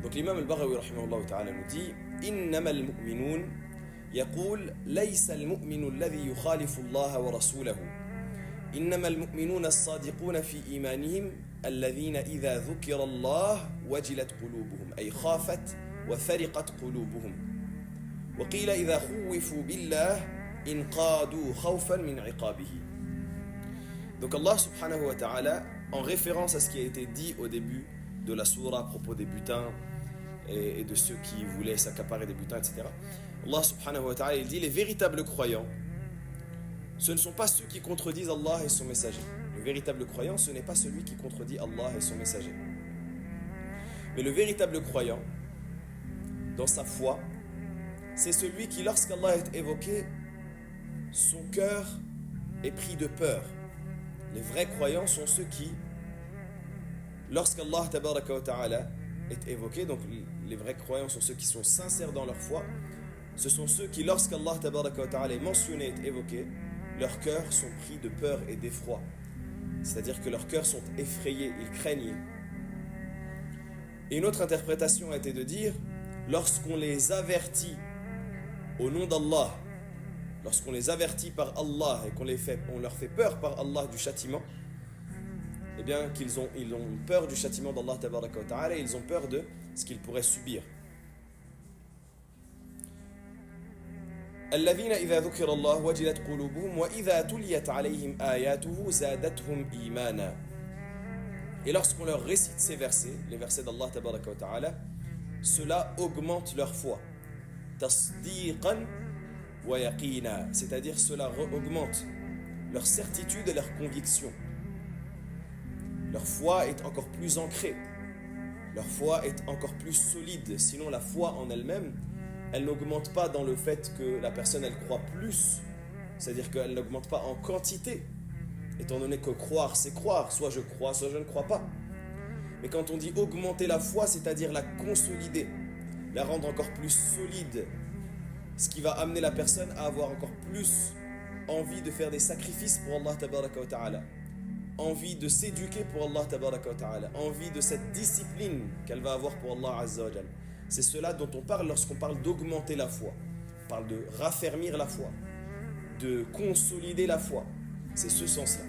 Donc l'imam al-Baghawi rahimahullah ta'ala nous dit إنما المؤمنون يقول ليس المؤمن الذي يخالف الله ورسوله إنما المؤمنون الصادقون في إيمانهم الذين إذا ذكر الله وجلت قلوبهم أي خافت وثرقت قلوبهم وقيل إذا خوفوا بالله انقادوا خوفا من عقابه. Donc Allah subhanahu wa ta'ala, en référence à ce qui a été dit au début de la sourate à propos des butins et de ceux qui voulaient s'accaparer des butins, etc. Allah subhanahu wa ta'ala, il dit les véritables croyants, ce ne sont pas ceux qui contredisent Allah et son messager. Le véritable croyant, ce n'est pas celui qui contredit Allah et son messager. Mais le véritable croyant, dans sa foi, c'est celui qui, lorsqu'Allah est évoqué, son cœur est pris de peur. Les vrais croyants sont ceux qui, lorsqu'Allah tabaraka wa ta'ala est évoqué, donc les vrais croyants sont ceux qui sont sincères dans leur foi, ce sont ceux qui, lorsqu'Allah tabaraka wa ta'ala est mentionné, est évoqué, leurs cœurs sont pris de peur et d'effroi. C'est-à-dire que leurs cœurs sont effrayés, ils craignent. Et une autre interprétation a été de dire, lorsqu'on les avertit au nom d'Allah, lorsqu'on les avertit par Allah et on leur fait peur par Allah du châtiment, eh bien ils ont peur du châtiment d'Allah tabaraka wa ta'ala et ils ont peur de ce qu'ils pourraient subir. الذين إذا ذكر الله وجلت قلوبهم وإذا تليت عليهم آياته زادتهم إيمانا. Et lorsqu'on leur récite ces versets, les versets d'Allah tabaraka wa ta'ala, cela augmente leur foi. Tasdiqan wa yaqina, c'est-à-dire cela augmente leur certitude et leur conviction. Leur foi est encore plus ancrée, leur foi est encore plus solide. Sinon la foi en elle-même, elle n'augmente pas dans le fait que la personne elle croit plus, c'est-à-dire qu'elle n'augmente pas en quantité, étant donné que croire c'est croire, soit je crois, soit je ne crois pas. Mais quand on dit augmenter la foi, c'est-à-dire la consolider, la rendre encore plus solide, ce qui va amener la personne à avoir encore plus envie de faire des sacrifices pour Allah tabaraka wa ta'ala, envie de s'éduquer pour Allah tabaraka wa ta'ala, envie de cette discipline qu'elle va avoir pour Allah azza wa jal. C'est cela dont on parle lorsqu'on parle d'augmenter la foi. On parle de raffermir la foi, de consolider la foi. C'est ce sens-là.